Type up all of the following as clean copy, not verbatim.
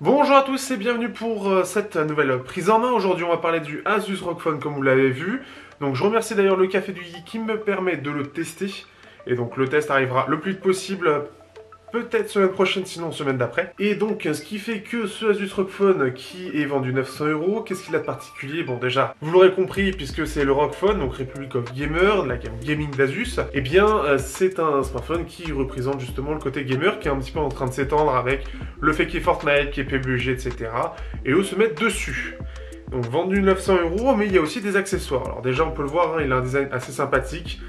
Bonjour à tous et bienvenue pour cette nouvelle prise en main. Aujourd'hui on va parler du Asus ROG Phone comme vous l'avez vu. Donc je remercie d'ailleurs le Café du Geek qui me permet de le tester. Et donc le test arrivera le plus vite possible, peut-être semaine prochaine sinon semaine d'après. Et donc ce qui fait que ce Asus ROG Phone qui est vendu 900 €, qu'est-ce qu'il a de particulier? Bon déjà, vous l'aurez compris puisque c'est le ROG Phone, donc Republic of Gamer, la gamme gaming d'Asus. Et bien c'est un smartphone qui représente justement le côté gamer qui est un petit peu en train de s'étendre avec le fait qu'il y ait Fortnite, qu'il y ait PUBG, etc. Et eux se mettent dessus. Donc vendu 900 €, mais il y a aussi des accessoires. Alors déjà on peut le voir, hein, il a un design assez sympathique.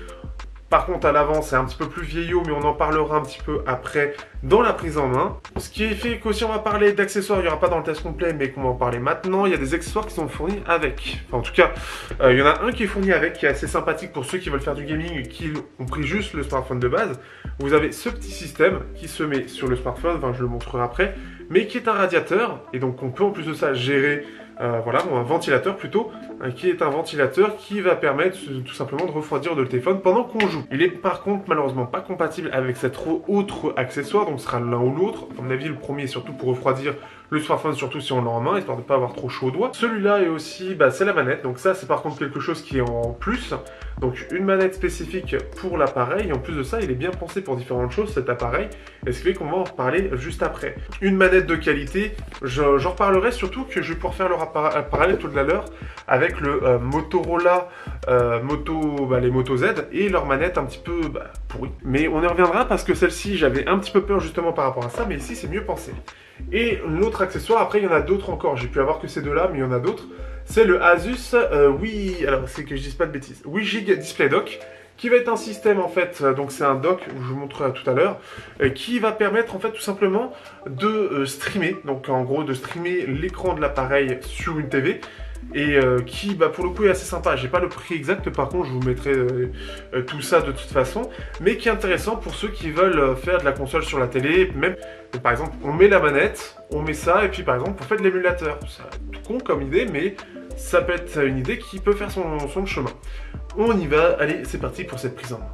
Par contre, à l'avant, c'est un petit peu plus vieillot, mais on en parlera un petit peu après dans la prise en main. Ce qui est fait qu'aussi on va parler d'accessoires, il n'y aura pas dans le test complet, mais qu'on va en parler maintenant. Il y a des accessoires qui sont fournis avec. Enfin, en tout cas, il y en a un qui est fourni avec, qui est assez sympathique pour ceux qui veulent faire du gaming et qui ont pris juste le smartphone de base. Vous avez ce petit système qui se met sur le smartphone, enfin je le montrerai après, mais qui est un radiateur, et donc on peut en plus de ça gérer voilà, un ventilateur plutôt, qui est un ventilateur qui va permettre tout simplement de refroidir le téléphone pendant qu'on joue. Il est par contre malheureusement pas compatible avec cet autre accessoire, donc ce sera l'un ou l'autre. À mon avis, le premier est surtout pour refroidir le smartphone, surtout si on l'a en main, histoire de ne pas avoir trop chaud au doigt. Celui-là est aussi, c'est la manette, donc ça c'est par contre quelque chose qui est en plus. Donc une manette spécifique pour l'appareil, et en plus de ça, il est bien pensé pour différentes choses cet appareil, et ce qui fait qu'on va en reparler juste après. Une manette de qualité, j'en reparlerai surtout que je vais pouvoir faire le parallèle tout à l'heure avec le Motorola les Moto Z et leur manette un petit peu pourrie. Mais on y reviendra parce que celle-ci, j'avais un petit peu peur justement par rapport à ça, mais ici c'est mieux pensé. Et l'autre accessoire, après il y en a d'autres encore, j'ai pu avoir que ces deux-là, mais il y en a d'autres. C'est le Asus alors c'est que je dise pas de bêtises, 8 Go Display Dock, qui va être un système en fait, donc c'est un dock, je vous montrerai tout à l'heure, qui va permettre en fait tout simplement de streamer, donc en gros de streamer l'écran de l'appareil sur une TV, et qui pour le coup est assez sympa. J'ai pas le prix exact, par contre je vous mettrai tout ça de toute façon, mais qui est intéressant pour ceux qui veulent faire de la console sur la télé. Même par exemple on met la manette, on met ça, et puis par exemple on fait de l'émulateur. C'est tout con comme idée, mais ça peut être une idée qui peut faire son chemin. On y va, allez c'est parti pour cette prise en main.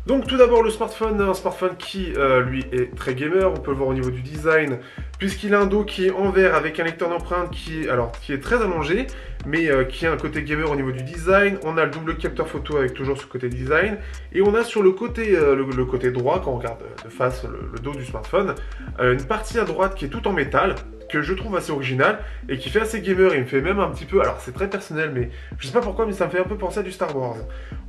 Donc tout d'abord le smartphone, un smartphone qui lui est très gamer, on peut le voir au niveau du design, puisqu'il a un dos qui est en verre avec un lecteur d'empreintes qui est très allongé, mais qui a un côté gamer au niveau du design. On a le double capteur photo avec toujours ce côté design, et on a sur le côté, le côté droit, quand on regarde de face le dos du smartphone, une partie à droite qui est tout en métal, que je trouve assez original et qui fait assez gamer. Il me fait même un petit peu, alors c'est très personnel, mais je sais pas pourquoi, mais ça me fait un peu penser à du Star Wars.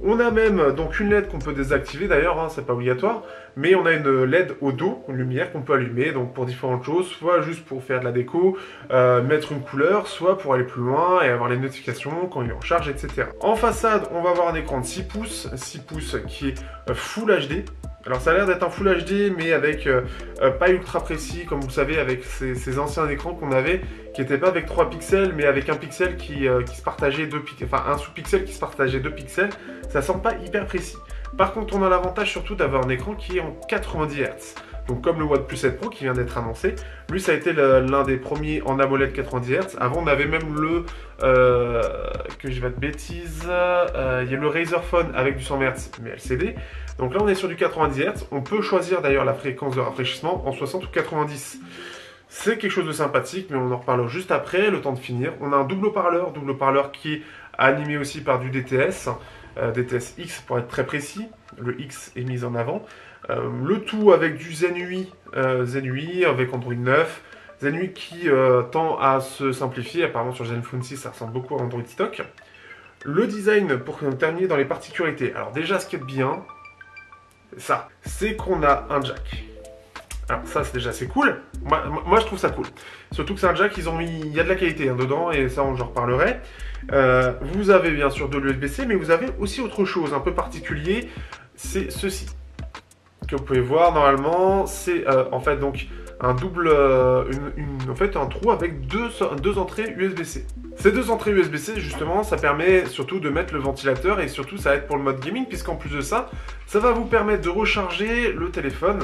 On a même donc une LED qu'on peut désactiver d'ailleurs, hein, c'est pas obligatoire, mais on a une LED au dos, une lumière qu'on peut allumer donc pour différentes choses, soit juste pour faire de la déco, mettre une couleur, soit pour aller plus loin et avoir les notifications quand il est en charge, etc. En façade, on va avoir un écran de 6 pouces qui est Full HD. Alors ça a l'air d'être un Full HD, mais avec pas ultra précis, comme vous le savez, avec ces anciens écrans qu'on avait, qui n'étaient pas avec 3 pixels, mais avec un pixel qui se partageait 2 pixels, enfin un sous-pixel qui se partageait 2 pixels. Ça semble pas hyper précis. Par contre, on a l'avantage surtout d'avoir un écran qui est en 90 Hz. Donc comme le OnePlus 7 Pro qui vient d'être annoncé, lui ça a été l'un des premiers en AMOLED 90 Hz. Avant on avait même le, que je vais de bêtises, il y a le Razer Phone avec du 100 Hz mais LCD. Donc là on est sur du 90 Hz, on peut choisir d'ailleurs la fréquence de rafraîchissement en 60 ou 90. C'est quelque chose de sympathique, mais on en reparlera juste après, le temps de finir. On a un double haut-parleur qui est animé aussi par du DTS, DTS X pour être très précis, le X est mis en avant. Le tout avec du Zen UI avec Android 9, Zen UI qui tend à se simplifier, apparemment sur Zenfone 6 ça ressemble beaucoup à Android stock. Le design, pour terminer dans les particularités. Alors déjà, ce qui est bien, c'est qu'on a un jack. Alors ça, c'est cool. Moi, je trouve ça cool. Surtout que c'est un jack, il y a de la qualité dedans, et ça, j'en reparlerai. Vous avez bien sûr de l'USB-C, mais vous avez aussi autre chose un peu particulier, c'est ceci. Que vous pouvez voir normalement, c'est en fait donc un double, en fait un trou avec deux entrées USB-C. Ces deux entrées USB-C justement, ça permet surtout de mettre le ventilateur et surtout ça aide pour le mode gaming puisqu'en plus de ça, ça va vous permettre de recharger le téléphone.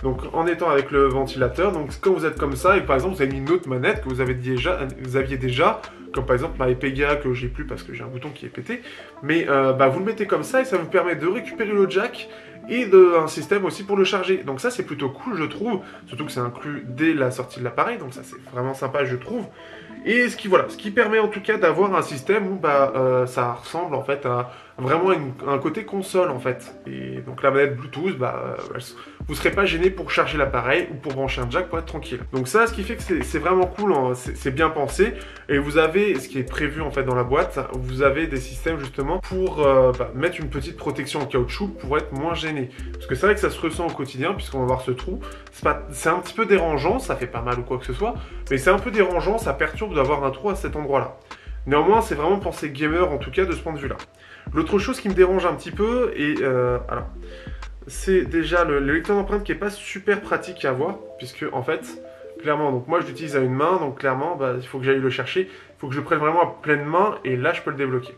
Donc en étant avec le ventilateur, donc quand vous êtes comme ça et par exemple vous avez mis une autre manette que vous aviez déjà, comme par exemple ma Pega que j'ai plus parce que j'ai un bouton qui est pété, mais vous le mettez comme ça et ça vous permet de récupérer le jack et un système aussi pour le charger. Donc ça c'est plutôt cool je trouve, surtout que c'est inclus dès la sortie de l'appareil, donc ça c'est vraiment sympa je trouve. Et ce qui permet en tout cas d'avoir un système où ça ressemble en fait à vraiment un côté console en fait. Et donc la manette Bluetooth, vous serez pas gêné pour charger l'appareil ou pour brancher un jack pour être tranquille. Donc ça, ce qui fait que c'est vraiment cool, hein, c'est bien pensé. Et vous avez, ce qui est prévu en fait dans la boîte, vous avez des systèmes justement pour mettre une petite protection en caoutchouc pour être moins gêné. Parce que c'est vrai que ça se ressent au quotidien puisqu'on va voir ce trou. C'est un petit peu dérangeant, ça fait pas mal ou quoi que ce soit, mais c'est un peu dérangeant, ça perturbe d'avoir un trou à cet endroit-là. Néanmoins, c'est vraiment pour ces gamers en tout cas de ce point de vue-là. L'autre chose qui me dérange un petit peu, alors, c'est déjà le lecteur d'empreinte qui n'est pas super pratique à avoir, puisque en fait, clairement, donc moi je l'utilise à une main, donc clairement, il faut que j'aille le chercher, il faut que je le prenne vraiment à pleine main, et là je peux le débloquer.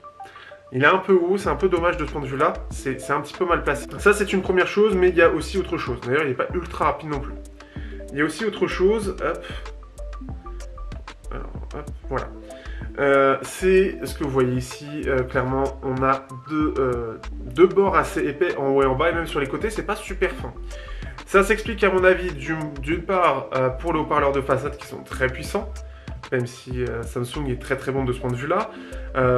Il est un peu haut, c'est un peu dommage de ce point de vue-là, c'est un petit peu mal placé. Ça c'est une première chose, mais il y a aussi autre chose. D'ailleurs, il n'est pas ultra rapide non plus. Il y a aussi autre chose, hop. Alors, hop, voilà. C'est ce que vous voyez ici, clairement on a deux bords assez épais en haut et en bas et même sur les côtés c'est pas super fin. Ça s'explique à mon avis d'une part pour les haut-parleurs de façade qui sont très puissants, même si Samsung est très bon de ce point de vue là,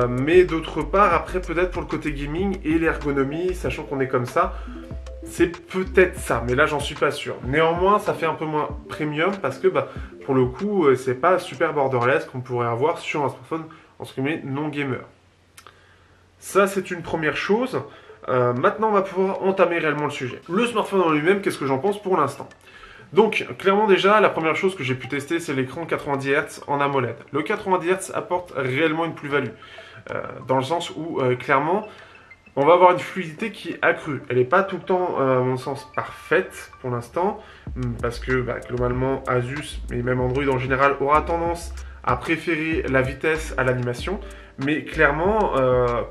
mais d'autre part après peut-être pour le côté gaming et l'ergonomie, sachant qu'on est comme ça, c'est peut-être ça, mais là j'en suis pas sûr. Néanmoins ça fait un peu moins premium parce que pour le coup c'est pas super borderless qu'on pourrait avoir sur un smartphone entre guillemets non gamer. Ça c'est une première chose. Maintenant on va pouvoir entamer réellement le sujet. Le smartphone en lui-même, qu'est-ce que j'en pense pour l'instant? Donc clairement déjà la première chose que j'ai pu tester c'est l'écran 90 Hz en AMOLED. Le 90 Hz apporte réellement une plus-value dans le sens où clairement on va avoir une fluidité qui est accrue. Elle n'est pas tout le temps, à mon sens, parfaite pour l'instant, parce que globalement, Asus, et même Android en général, aura tendance à préférer la vitesse à l'animation. Mais clairement,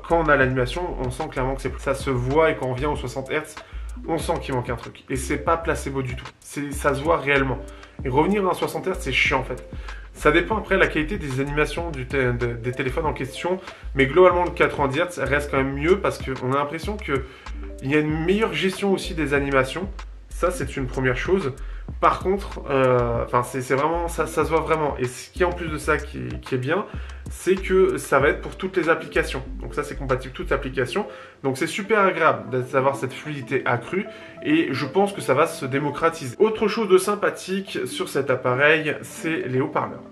quand on a l'animation, on sent clairement que ça se voit, et quand on vient aux 60 Hz, on sent qu'il manque un truc. Et c'est pas placebo du tout. Ça se voit réellement. Et revenir à un 60 Hz, c'est chiant en fait. Ça dépend après de la qualité des animations des téléphones en question, mais globalement le 90 Hz reste quand même mieux parce qu'on a l'impression qu'il y a une meilleure gestion aussi des animations. Ça c'est une première chose. Par contre, c'est vraiment ça se voit vraiment. Et ce qui est en plus de ça qui est bien, c'est que ça va être pour toutes les applications. Donc ça c'est compatible toutes les applications. Donc c'est super agréable d'avoir cette fluidité accrue et je pense que ça va se démocratiser. Autre chose de sympathique sur cet appareil, c'est les haut-parleurs.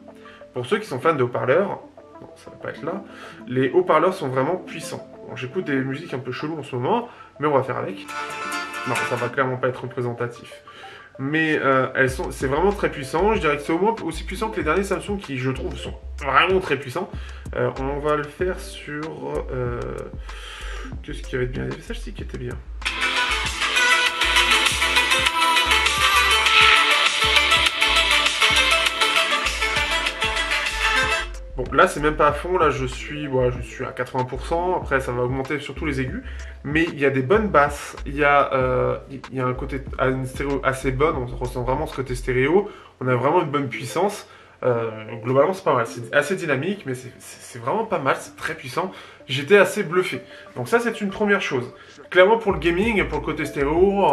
Pour ceux qui sont fans de haut-parleurs, non, ça va pas être là, les haut-parleurs sont vraiment puissants. Bon, j'écoute des musiques un peu cheloues en ce moment, mais on va faire avec. Non, ça va clairement pas être représentatif. Mais c'est vraiment très puissant. Je dirais que c'est au moins aussi puissant que les derniers Samsung qui, je trouve, sont vraiment très puissants. On va le faire sur... qu'est-ce qui va être bien? Celle-ci qui était bien. Bon, là, c'est même pas à fond. Là, je suis à 80%. Après, ça va augmenter sur tous les aigus. Mais il y a des bonnes basses. Il y a un côté, une stéréo assez bonne. On ressent vraiment ce côté stéréo. On a vraiment une bonne puissance. Globalement, c'est pas mal. C'est assez dynamique, mais c'est vraiment pas mal. C'est très puissant. J'étais assez bluffé. Donc ça, c'est une première chose. Clairement, pour le gaming, pour le côté stéréo,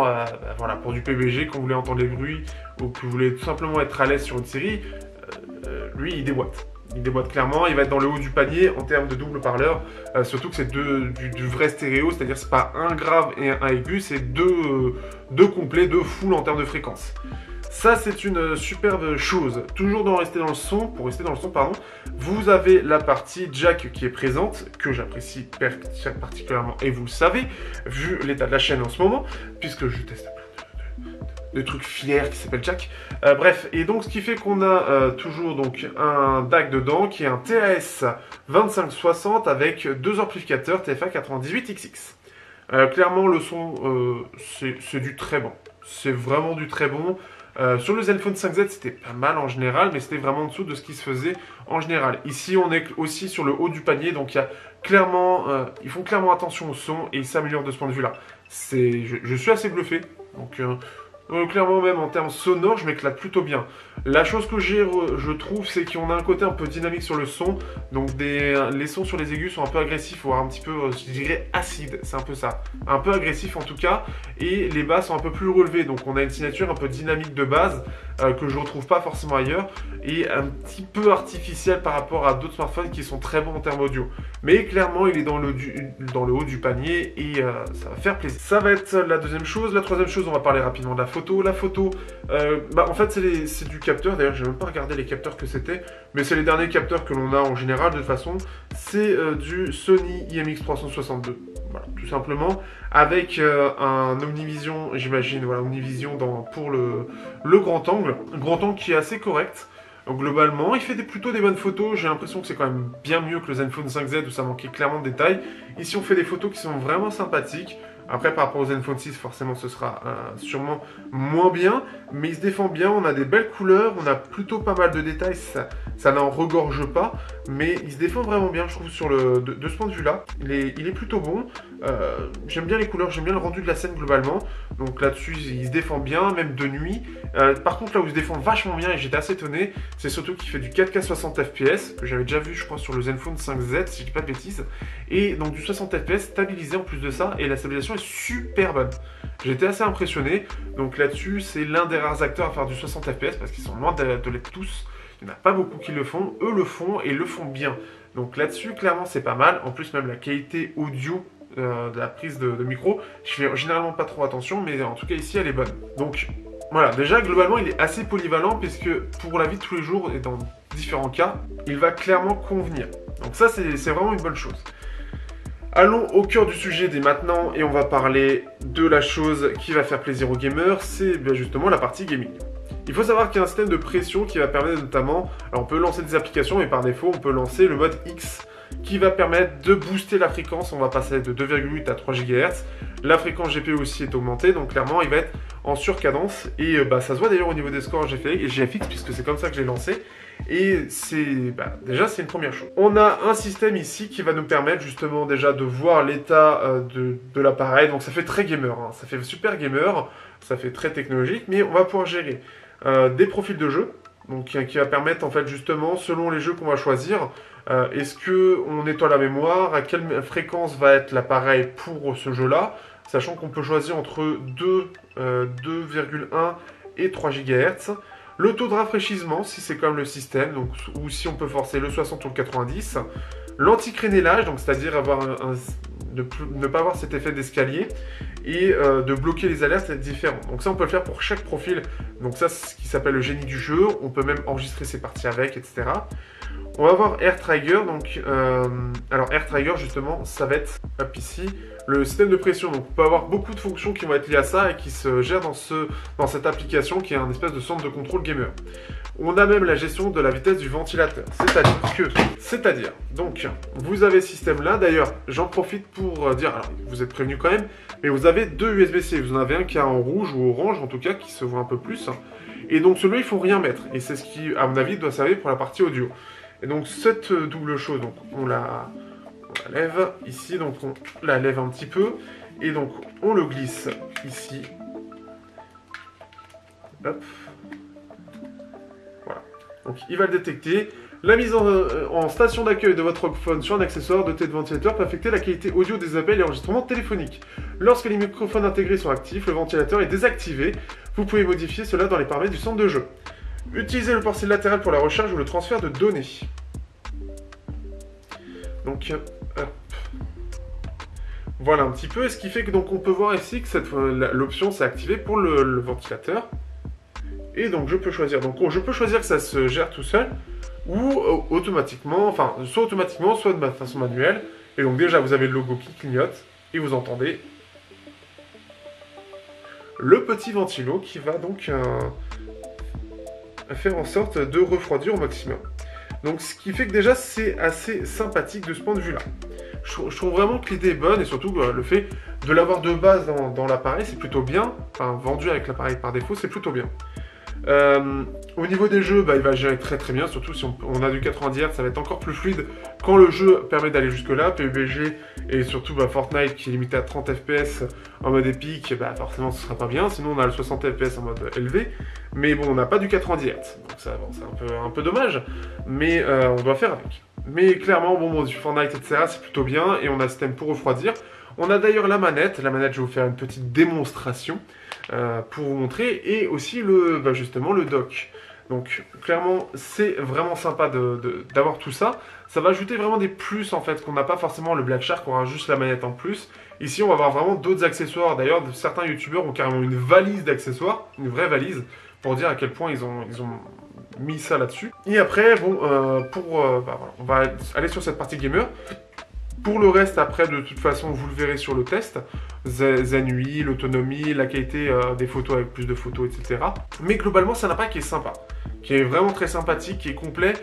voilà, pour du PUBG, quand vous voulez entendre les bruits, ou que vous voulez tout simplement être à l'aise sur une série, lui, il déboîte. Il déboîte clairement, il va être dans le haut du panier en termes de double parleur, surtout que c'est du vrai stéréo, c'est-à-dire c'est pas un grave et un aigu, c'est deux complets, deux full en termes de fréquence. Ça, c'est une superbe chose. Toujours pour rester dans le son, pardon, vous avez la partie jack qui est présente, que j'apprécie particulièrement, et vous le savez, vu l'état de la chaîne en ce moment, puisque je teste de trucs filaires qui s'appellent jack. Bref, et donc ce qui fait qu'on a toujours donc un DAC dedans, qui est un TAS 2560 avec deux amplificateurs TFA 98XX. Clairement, le son, c'est du très bon. C'est vraiment du très bon. Sur le Zenfone 5Z, c'était pas mal en général, mais c'était vraiment en dessous de ce qui se faisait en général. Ici, on est aussi sur le haut du panier, donc il y a clairement, ils font clairement attention au son et ils s'améliorent de ce point de vue-là. Je suis assez bluffé. Donc, clairement, même en termes sonores, je m'éclate plutôt bien. La chose que je trouve, c'est qu'on a un côté un peu dynamique sur le son. Donc, les sons sur les aigus sont un peu agressifs, voire un petit peu, je dirais, acides. C'est un peu ça. Un peu agressif en tout cas. Et les basses sont un peu plus relevées. Donc, on a une signature un peu dynamique de base que je ne retrouve pas forcément ailleurs. Et un petit peu artificielle par rapport à d'autres smartphones qui sont très bons en termes audio. Mais clairement, il est dans le haut du panier et ça va faire plaisir. Ça va être la deuxième chose. La troisième chose, on va parler rapidement de la photo. La photo, en fait, c'est du capteur. D'ailleurs, j'ai même pas regardé les capteurs que c'était, mais c'est les derniers capteurs que l'on a en général de toute façon. C'est du Sony IMX362. Voilà, tout simplement, avec un Omnivision, j'imagine, voilà, Omnivision pour le grand angle qui est assez correct. Donc, globalement, il fait plutôt des bonnes photos. J'ai l'impression que c'est quand même bien mieux que le Zenfone 5Z où ça manquait clairement de détails. Ici, on fait des photos qui sont vraiment sympathiques. Après, par rapport au Zenfone 6, forcément, ce sera sûrement moins bien. Mais il se défend bien, on a des belles couleurs, on a plutôt pas mal de détails, ça n'en regorge pas. Mais il se défend vraiment bien, je trouve, de ce point de vue-là. Il est plutôt bon. J'aime bien les couleurs, j'aime bien le rendu de la scène globalement. Donc là-dessus, il se défend bien, même de nuit. Par contre, là où il se défend vachement bien, et j'étais assez étonné, c'est surtout qu'il fait du 4K 60 fps, que j'avais déjà vu, je crois, sur le Zenfone 5Z, si je dis pas de bêtises. Et donc du 60 fps stabilisé en plus de ça, et la stabilisation est super bonne. J'étais assez impressionné. Donc là-dessus, c'est l'un des rares acteurs à faire du 60 fps, parce qu'ils sont loin de l'être tous. Il n'y en a pas beaucoup qui le font. Eux le font, et le font bien. Donc là-dessus, clairement, c'est pas mal. En plus, même la qualité audio de la prise de micro, je fais généralement pas trop attention, mais en tout cas ici, elle est bonne. Donc voilà, déjà, globalement, il est assez polyvalent, puisque pour la vie de tous les jours, et dans différents cas, il va clairement convenir. Donc ça, c'est vraiment une bonne chose. Allons au cœur du sujet dès maintenant et on va parler de la chose qui va faire plaisir aux gamers, c'est bien justement la partie gaming. Il faut savoir qu'il y a un système de pression qui va permettre notamment, alors on peut lancer des applications mais par défaut on peut lancer le mode X qui va permettre de booster la fréquence, on va passer de 2,8 à 3 GHz. La fréquence GPU aussi est augmentée, donc clairement il va être en surcadence et ça se voit d'ailleurs au niveau des scores GFX puisque c'est comme ça que je l'ai lancé. Et déjà c'est une première chose. On a un système ici qui va nous permettre justement déjà de voir l'état de l'appareil. Donc ça fait très gamer, hein. Ça fait super gamer, ça fait très technologique, mais on va pouvoir gérer des profils de jeu. Donc qui va permettre en fait justement selon les jeux qu'on va choisir, est-ce qu'on nettoie la mémoire, à quelle fréquence va être l'appareil pour ce jeu-là, sachant qu'on peut choisir entre 2,1 et 3 GHz. Le taux de rafraîchissement, si c'est comme le système, donc, ou si on peut forcer le 60 ou le 90. L'anti-crénélage, donc c'est-à-dire ne pas avoir cet effet d'escalier et de bloquer les alertes, c'est différent. Donc ça, on peut le faire pour chaque profil. Donc ça, c'est ce qui s'appelle le génie du jeu. On peut même enregistrer ses parties avec, etc. On va voir Air Trigger. Donc, alors Air Trigger, justement, ça va être, hop, ici, le système de pression. Donc on peut avoir beaucoup de fonctions qui vont être liées à ça et qui se gèrent dans cette application qui est un espèce de centre de contrôle gamer. On a même la gestion de la vitesse du ventilateur. C'est-à-dire, donc, vous avez ce système-là. D'ailleurs, j'en profite pour dire, alors vous êtes prévenus quand même, mais vous avez deux USB-C. Vous en avez un qui est en rouge ou orange, en tout cas, qui se voit un peu plus. Et donc celui-là, il ne faut rien mettre. Et c'est ce qui, à mon avis, doit servir pour la partie audio. Et donc cette double chose, donc on la lève ici, donc on la lève un petit peu, et donc on le glisse ici. Hop. Voilà. Donc il va le détecter. La mise en station d'accueil de votre Rockphone sur un accessoire doté de ventilateur peut affecter la qualité audio des appels et enregistrements téléphoniques. Lorsque les microphones intégrés sont actifs, le ventilateur est désactivé. Vous pouvez modifier cela dans les paramètres du centre de jeu. Utilisez le port latéral pour la recharge ou le transfert de données. Donc, hop. Voilà un petit peu. Ce qui fait que donc on peut voir ici que l'option s'est activée pour le ventilateur. Et donc je peux choisir, je peux choisir que ça se gère tout seul, ou automatiquement, enfin, soit automatiquement, soit de façon manuelle. Et donc déjà, vous avez le logo qui clignote, et vous entendez le petit ventilo qui va donc faire en sorte de refroidir au maximum. Donc ce qui fait que déjà, c'est assez sympathique de ce point de vue-là. Je trouve vraiment que l'idée est bonne, et surtout le fait de l'avoir de base dans l'appareil, c'est plutôt bien. Enfin, vendu avec l'appareil par défaut, c'est plutôt bien. Au niveau des jeux, il va gérer très très bien, surtout si on a du 90 Hz, ça va être encore plus fluide quand le jeu permet d'aller jusque là. PUBG et surtout Fortnite qui est limité à 30 FPS en mode épique, forcément ce sera pas bien, sinon on a le 60 FPS en mode élevé, mais bon, on n'a pas du 90 Hz, donc ça, bon, c'est un peu dommage, mais on doit faire avec. Mais clairement, bon, du Fortnite, etc., c'est plutôt bien, et on a ce système pour refroidir. On a d'ailleurs la manette, je vais vous faire une petite démonstration pour vous montrer, et aussi justement le dock. Donc clairement, c'est vraiment sympa d'avoir tout ça. Ça va ajouter vraiment des plus en fait, qu'on n'a pas forcément le Black Shark, on aura juste la manette en plus. Ici, on va avoir vraiment d'autres accessoires. D'ailleurs, certains youtubeurs ont carrément une valise d'accessoires, une vraie valise, pour dire à quel point ils ont mis ça là-dessus. Et après, bon, on va aller sur cette partie gamer. Pour le reste, après, de toute façon, vous le verrez sur le test. Zen UI, l'autonomie, la qualité des photos avec plus de photos, etc. Mais globalement, c'est un appareil qui est sympa, qui est vraiment très sympathique, qui est complet,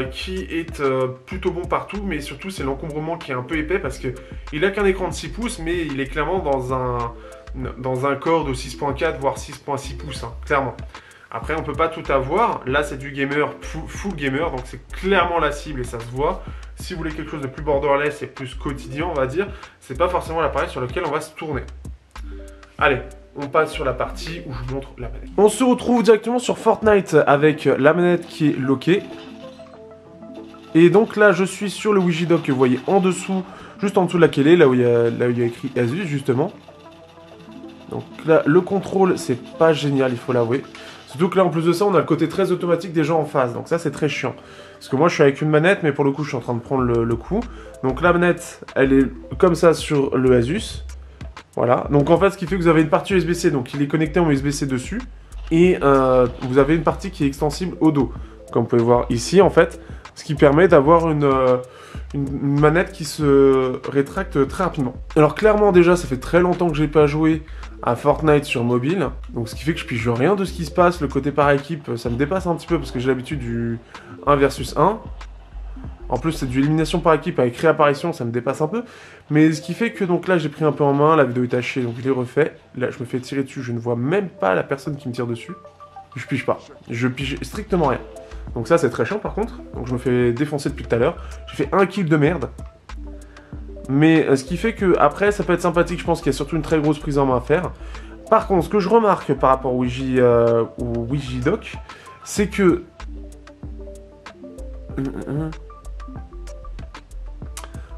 qui est plutôt bon partout, mais surtout, c'est l'encombrement qui est un peu épais parce qu'il n'a qu'un écran de 6 pouces, mais il est clairement dans un corps de 6.4, voire 6.6 pouces, hein, clairement. Après, on peut pas tout avoir. Là, c'est du gamer, full gamer, donc c'est clairement la cible et ça se voit. Si vous voulez quelque chose de plus borderless et plus quotidien, on va dire, c'est pas forcément l'appareil sur lequel on va se tourner. Allez, on passe sur la partie où je vous montre la manette. On se retrouve directement sur Fortnite avec la manette qui est lockée. Et donc là, je suis sur le Ouija Dock que vous voyez en dessous, juste en dessous de la clé, là où il y a écrit Asus, justement. Donc là, le contrôle, c'est pas génial, il faut l'avouer. Surtout que là, en plus de ça, on a le côté très automatique des gens en face. Donc ça, c'est très chiant. Parce que moi, je suis avec une manette, mais pour le coup, je suis en train de prendre le coup. Donc la manette, elle est comme ça sur le Asus. Voilà. Donc en fait, ce qui fait que vous avez une partie USB-C. Donc il est connecté en USB-C dessus. Et vous avez une partie qui est extensible au dos. Comme vous pouvez voir ici, en fait. Ce qui permet d'avoir une manette qui se rétracte très rapidement. Alors clairement, déjà, ça fait très longtemps que j'ai pas joué à Fortnite sur mobile, donc ce qui fait que je pige rien de ce qui se passe. Le côté par équipe, ça me dépasse un petit peu parce que j'ai l'habitude du 1 versus 1. En plus, c'est du élimination par équipe avec réapparition, ça me dépasse un peu. Mais ce qui fait que donc là, j'ai pris un peu en main, la vidéo est hachée, donc je l'ai refait. Là, je me fais tirer dessus, je ne vois même pas la personne qui me tire dessus. Je pige pas, je pige strictement rien. Donc ça, c'est très chiant par contre. Donc je me fais défoncer depuis tout à l'heure. J'ai fait un kill de merde. Mais ce qui fait que après ça peut être sympathique, je pense qu'il y a surtout une très grosse prise en main à faire. Par contre, ce que je remarque par rapport au Ouija Dock, c'est que...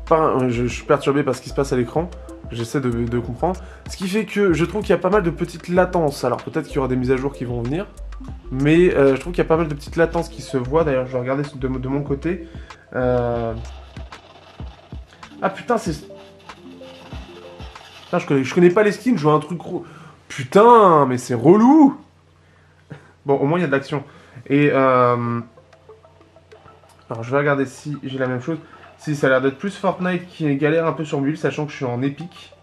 je suis perturbé par ce qui se passe à l'écran, j'essaie de comprendre. Ce qui fait que je trouve qu'il y a pas mal de petites latences. Alors peut-être qu'il y aura des mises à jour qui vont venir, mais je trouve qu'il y a pas mal de petites latences qui se voient. D'ailleurs, je vais regarder de mon côté. Ah putain, c'est... Putain, je connais pas les skins, je vois un truc gros. Putain, mais c'est relou. Bon, au moins il y a de l'action. Et alors je vais regarder si j'ai la même chose. Si, ça a l'air d'être plus Fortnite qui galère un peu sur mobile, sachant que je suis en épique.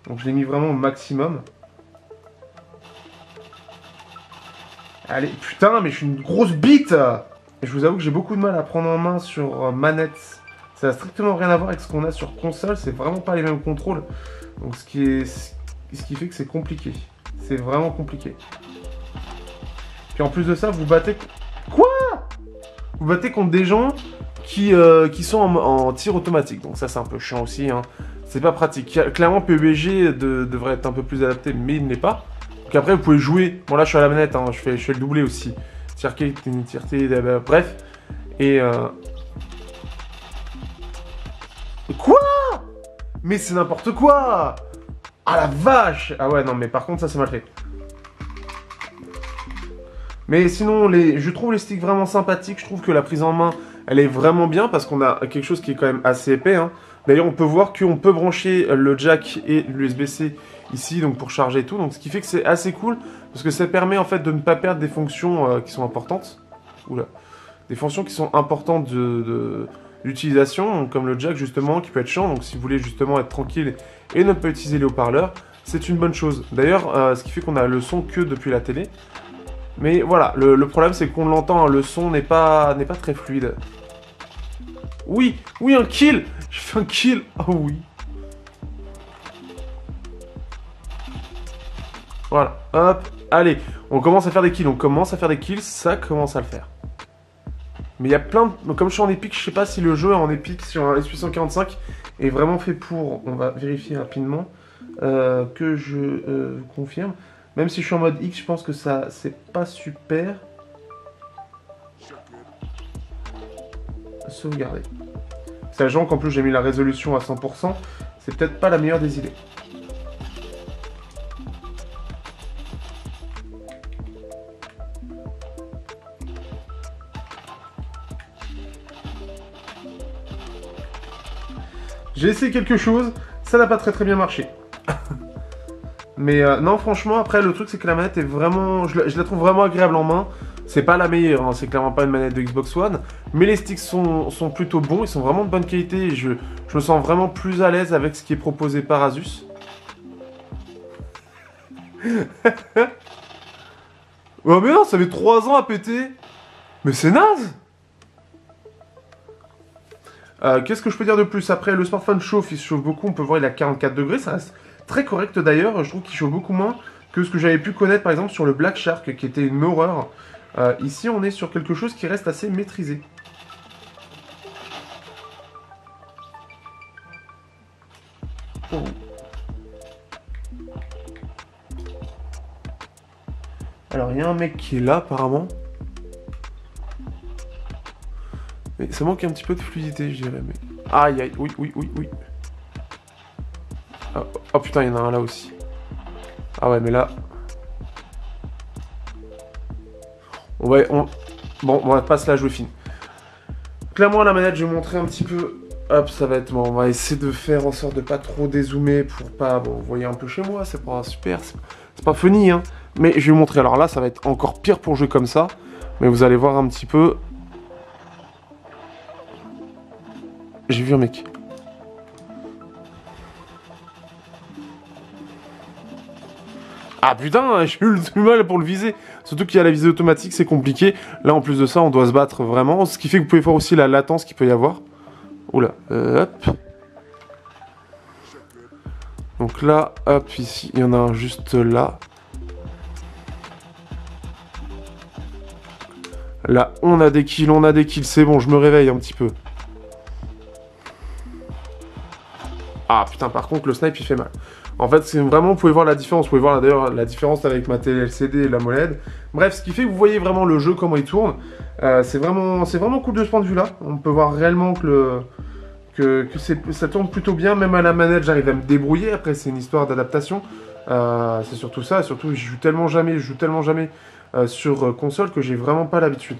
Donc je l'ai mis vraiment au maximum. Allez, putain, mais je suis une grosse bite. Et je vous avoue que j'ai beaucoup de mal à prendre en main sur manette. Ça n'a strictement rien à voir avec ce qu'on a sur console, c'est vraiment pas les mêmes contrôles. Donc ce qui fait que c'est compliqué. C'est vraiment compliqué. Puis en plus de ça, vous battez... Quoi? Vous battez contre des gens qui sont en tir automatique. Donc ça, c'est un peu chiant aussi, hein. C'est pas pratique. Clairement, PUBG devrait être un peu plus adapté, mais il ne l'est pas. Donc après, vous pouvez jouer... Bon là, je suis à la manette, hein. je fais le doublé aussi. Bref. Et... Quoi? Mais c'est n'importe quoi! Ah la vache! Ah ouais, non, mais par contre, ça c'est mal fait. Mais sinon, je trouve les sticks vraiment sympathiques. Je trouve que la prise en main, elle est vraiment bien parce qu'on a quelque chose qui est quand même assez épais. Hein. D'ailleurs, on peut voir qu'on peut brancher le jack et l'USB-C ici, donc pour charger et tout. Donc, ce qui fait que c'est assez cool, parce que ça permet en fait de ne pas perdre des fonctions qui sont importantes. Oula. Des fonctions qui sont importantes d'utilisation, comme le jack justement, qui peut être chiant. Donc, si vous voulez justement être tranquille et ne pas utiliser les haut-parleurs, c'est une bonne chose. D'ailleurs, ce qui fait qu'on a le son que depuis la télé. Mais voilà, le problème c'est qu'on l'entend, hein, le son n'est pas très fluide. Oui, oui, un kill! J'ai fait un kill! Oh oui! Voilà, hop, allez, on commence à faire des kills, ça commence à le faire. Mais il y a plein de... Comme je suis en épique, je sais pas si le jeu en épique sur un S845 est vraiment fait pour... On va vérifier rapidement que je confirme. Même si je suis en mode X, je pense que ça, c'est pas super. Sauvegarder. Sachant qu'en plus j'ai mis la résolution à 100%, c'est peut-être pas la meilleure des idées. J'ai essayé quelque chose, ça n'a pas très bien marché. Mais non, franchement, après, le truc, c'est que la manette est vraiment... Je la trouve vraiment agréable en main. C'est pas la meilleure, hein, c'est clairement pas une manette de Xbox One. Mais les sticks sont plutôt bons, ils sont vraiment de bonne qualité. Et je me sens vraiment plus à l'aise avec ce qui est proposé par Asus. Oh mais non, ça fait 3 ans à péter. Mais c'est naze. Qu'est-ce que je peux dire de plus? Après, le smartphone chauffe, il se chauffe beaucoup. On peut voir, il est à 44 degrés, ça reste... très correct d'ailleurs, je trouve qu'il chauffe beaucoup moins que ce que j'avais pu connaître par exemple sur le Black Shark qui était une horreur. Ici on est sur quelque chose qui reste assez maîtrisé. Oh. Alors il y a un mec qui est là apparemment. Mais ça manque un petit peu de fluidité je dirais. Mais... Aïe aïe, oui. Oh putain, il y en a un là aussi. Ah ouais, mais là... Bon, on va pas se la jouer fine. Clairement, la manette, je vais montrer un petit peu... Hop, ça va être... Bon, on va essayer de faire en sorte de pas trop dézoomer pour pas... Bon, vous voyez un peu chez moi, c'est pas super, c'est pas funny, hein. Mais je vais vous montrer. Alors là, ça va être encore pire pour jouer comme ça. Mais vous allez voir un petit peu... J'ai vu un mec. Ah putain, j'ai eu du mal pour le viser. Surtout qu'il y a la visée automatique, c'est compliqué. Là, en plus de ça, on doit se battre vraiment. Ce qui fait que vous pouvez voir aussi la latence qu'il peut y avoir. Oula, hop. Donc là, hop, ici, il y en a un juste là. Là, on a des kills, c'est bon, je me réveille un petit peu. Ah putain, par contre, le snipe, il fait mal. En fait, c'est vraiment, vous pouvez voir la différence. Vous pouvez voir d'ailleurs la différence avec ma télé LCD et la MOLED. Bref, ce qui fait que vous voyez vraiment le jeu, comment il tourne. C'est vraiment cool de ce point de vue-là. On peut voir réellement que ça tourne plutôt bien. Même à la manette, j'arrive à me débrouiller. Après, c'est une histoire d'adaptation. C'est surtout ça. Surtout, je joue tellement jamais sur console que j'ai vraiment pas l'habitude.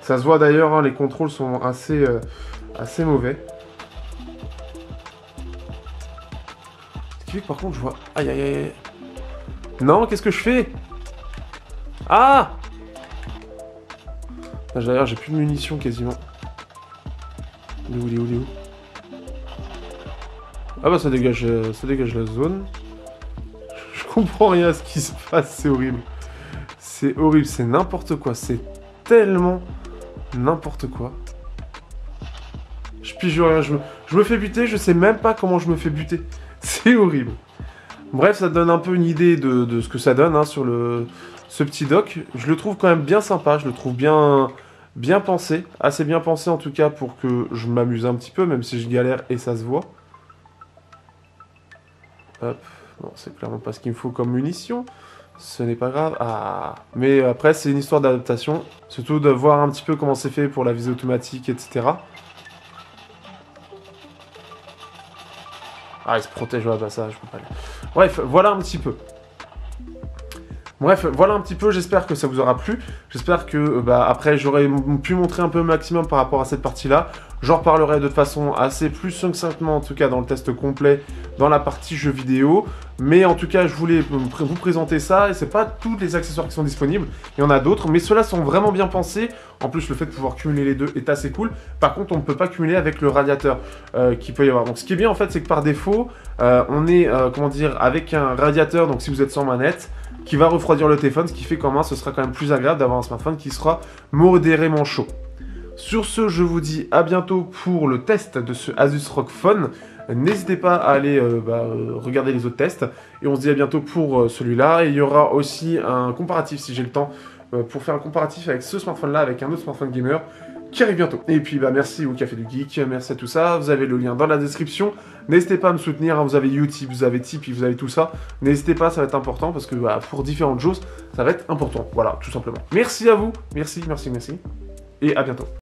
Ça se voit d'ailleurs, hein, les contrôles sont assez mauvais. Par contre, je vois... Aïe, aïe, aïe. Non, qu'est-ce que je fais? Ah! D'ailleurs, j'ai plus de munitions, quasiment. Il est où? Ah bah, ça dégage la zone. Je comprends rien à ce qui se passe, c'est horrible. C'est horrible, c'est n'importe quoi. C'est tellement n'importe quoi. Je pige rien, je me fais buter, je sais même pas comment je me fais buter. C'est horrible. Bref, ça donne un peu une idée de ce que ça donne hein, sur ce petit dock. Je le trouve quand même bien sympa, je le trouve bien pensé. Assez bien pensé en tout cas pour que je m'amuse un petit peu, même si je galère et ça se voit. Hop, bon, c'est clairement pas ce qu'il me faut comme munition. Ce n'est pas grave. Ah, mais après, c'est une histoire d'adaptation. Surtout de voir un petit peu comment c'est fait pour la visée automatique, etc. Ah, il se protège au passage, je peux pas aller. Bref, voilà un petit peu. J'espère que ça vous aura plu. J'espère que, après, j'aurais pu montrer un peu le maximum par rapport à cette partie-là. J'en reparlerai de façon assez plus succinctement, en tout cas dans le test complet, dans la partie jeux vidéo. Mais en tout cas, je voulais vous présenter ça, et c'est pas tous les accessoires qui sont disponibles, il y en a d'autres, mais ceux-là sont vraiment bien pensés. En plus, le fait de pouvoir cumuler les deux est assez cool. Par contre, on ne peut pas cumuler avec le radiateur qu'il peut y avoir. Donc ce qui est bien en fait, c'est que par défaut, on est, comment dire, avec un radiateur, donc si vous êtes sans manette, qui va refroidir le téléphone, ce qui fait qu'en main, ce sera quand même plus agréable d'avoir un smartphone qui sera modérément chaud. Sur ce, je vous dis à bientôt pour le test de ce Asus ROG Phone. N'hésitez pas à aller regarder les autres tests. Et on se dit à bientôt pour celui-là. Et il y aura aussi un comparatif, si j'ai le temps, pour faire un comparatif avec ce smartphone-là, avec un autre smartphone gamer, qui arrive bientôt. Et puis merci au Café du Geek, merci à tout ça. Vous avez le lien dans la description. N'hésitez pas à me soutenir, hein. Vous avez YouTube, vous avez Tipeee, vous avez tout ça. N'hésitez pas, ça va être important parce que pour différentes choses, ça va être important. Voilà, tout simplement. Merci à vous, merci. Et à bientôt.